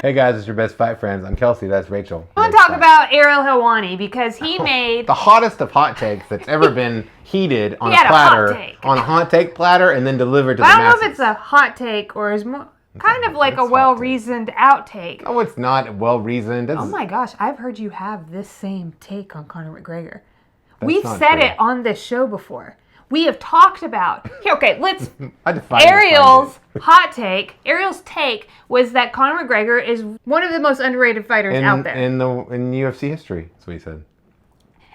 Hey guys, it's your best fight friends. I'm Kelsey. That's Rachel. I want to talk about Ariel Helwani because he made the hottest of hot takes that's ever been heated on a had a hot platter, take. on a hot take platter, and then delivered to the I masses. don't know if it's a hot take or is more kind of like a well-reasoned outtake. No, it's not well-reasoned. Oh my gosh, I've heard you have this same take on Conor McGregor. That's We've not said true. it on this show before. We have talked about. Here, okay, let's. I defined Ariel's hot take. Ariel's take was that Conor McGregor is one of the most underrated fighters out there in UFC history. That's what he said.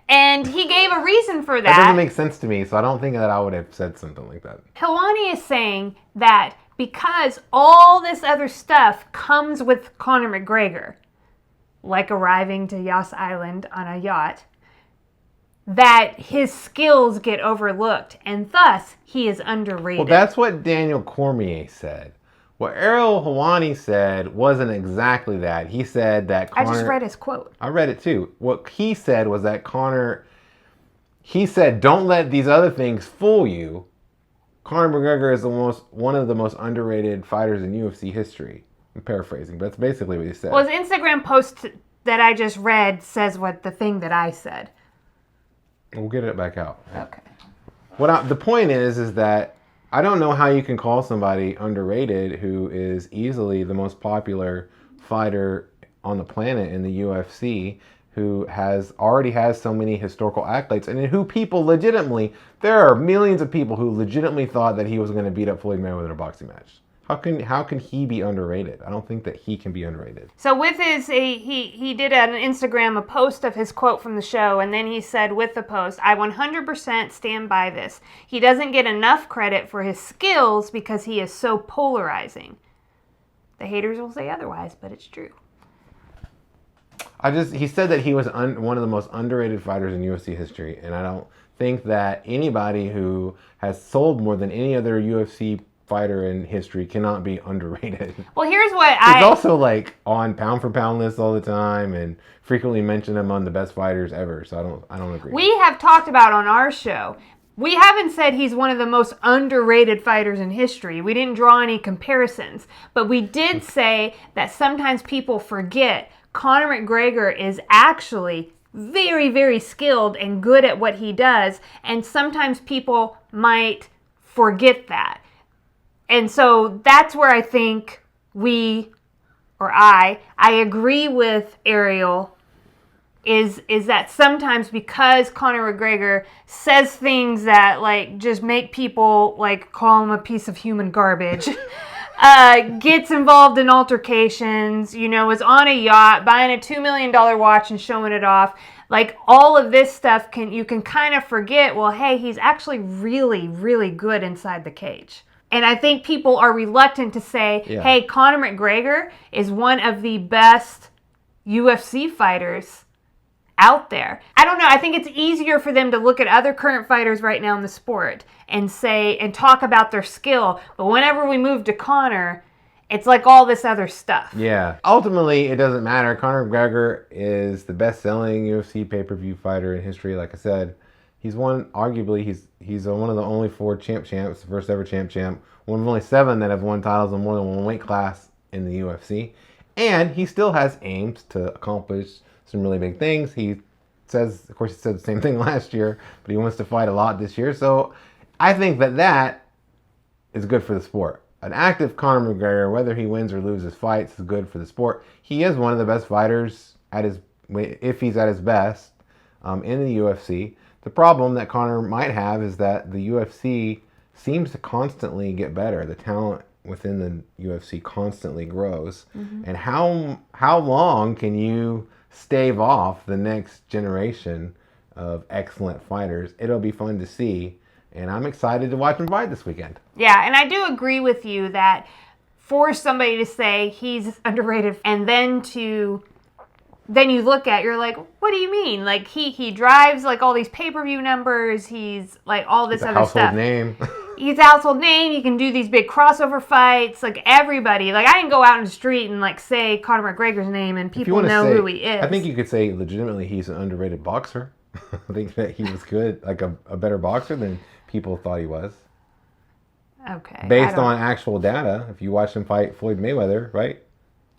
And he gave a reason for that. That doesn't make sense to me, so I don't think that I would have said something like that. Helwani is saying that because all this other stuff comes with Conor McGregor, like arriving to Yas Island on a yacht, that his skills get overlooked, and thus he is underrated. Well, that's what Daniel Cormier said. What Ariel Helwani said wasn't exactly that. He said that Conor... I just read his quote. I read it too. What he said was that Conor... He said, don't let these other things fool you. Conor McGregor is one of the most underrated fighters in UFC history. I'm paraphrasing, but that's basically what he said. Well, his Instagram post that I just read says what the thing that I said. We'll get it back out. Okay. The point is that I don't know how you can call somebody underrated who is easily the most popular fighter on the planet in the UFC, who already has so many historical accolades, and who people legitimately, there are millions of people who legitimately thought that he was going to beat up Floyd Mayweather in a boxing match. How can he be underrated? I don't think that he can be underrated. So with he did on Instagram a post of his quote from the show, and then he said with the post, I 100% stand by this. He doesn't get enough credit for his skills because he is so polarizing. The haters will say otherwise, but it's true. He said that he was one of the most underrated fighters in UFC history, and I don't think that anybody who has sold more than any other UFC fighter in history cannot be underrated. Well, here's what He's also like on pound for pound lists all the time and frequently mentioned among the best fighters ever. So I don't agree. We have talked about on our show. We haven't said he's one of the most underrated fighters in history. We didn't draw any comparisons, but we did say that sometimes people forget Conor McGregor is actually very, very skilled and good at what he does, and sometimes people might forget that. And so that's where I think I agree with Ariel, is that sometimes because Conor McGregor says things that like just make people like call him a piece of human garbage, gets involved in altercations, is on a yacht, buying a $2 million watch and showing it off. Like all of this stuff you can kind of forget, well, hey, he's actually really, really good inside the cage. And I think people are reluctant to say, hey, Conor McGregor is one of the best UFC fighters out there. I don't know. I think it's easier for them to look at other current fighters right now in the sport and talk about their skill. But whenever we move to Conor, it's like all this other stuff. Yeah. Ultimately, it doesn't matter. Conor McGregor is the best-selling UFC pay-per-view fighter in history. Like I said, he's one of the only 4 champs, the first ever champ, one of only 7 that have won titles in more than one weight class in the UFC. And he still has aims to accomplish some really big things. He says, of course, he said the same thing last year, but he wants to fight a lot this year. So I think that is good for the sport. An active Conor McGregor, whether he wins or loses fights, is good for the sport. He is one of the best fighters if he's at his best in the UFC. The problem that Conor might have is that the UFC seems to constantly get better. The talent within the UFC constantly grows. Mm-hmm. And how long can you stave off the next generation of excellent fighters? It'll be fun to see, and I'm excited to watch him fight this weekend. Yeah, and I do agree with you that for somebody to say he's underrated and then you look at, you're like, what do you mean? Like he drives like all these pay-per-view numbers. He's like all this other stuff. Name. He's a household name. You can do these big crossover fights. Like everybody, like I can go out in the street and like say Conor McGregor's name and people know who he is. I think you could say legitimately he's an underrated boxer. I think that he was good, like a better boxer than people thought he was. Okay. Based on actual data, if you watch him fight Floyd Mayweather, right?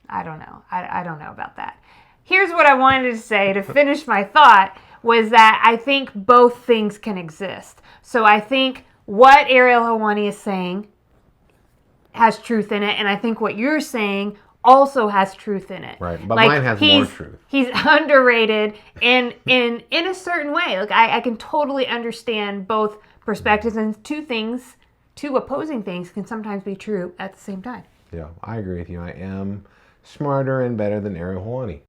I don't know. I don't know about that. Here's what I wanted to say to finish my thought was that I think both things can exist. So I think what Ariel Helwani is saying has truth in it, and I think what you're saying also has truth in it. Right, but mine has more truth. He's underrated in a certain way. Like I can totally understand both perspectives, and two opposing things can sometimes be true at the same time. Yeah, I agree with you. I am smarter and better than Ariel Helwani.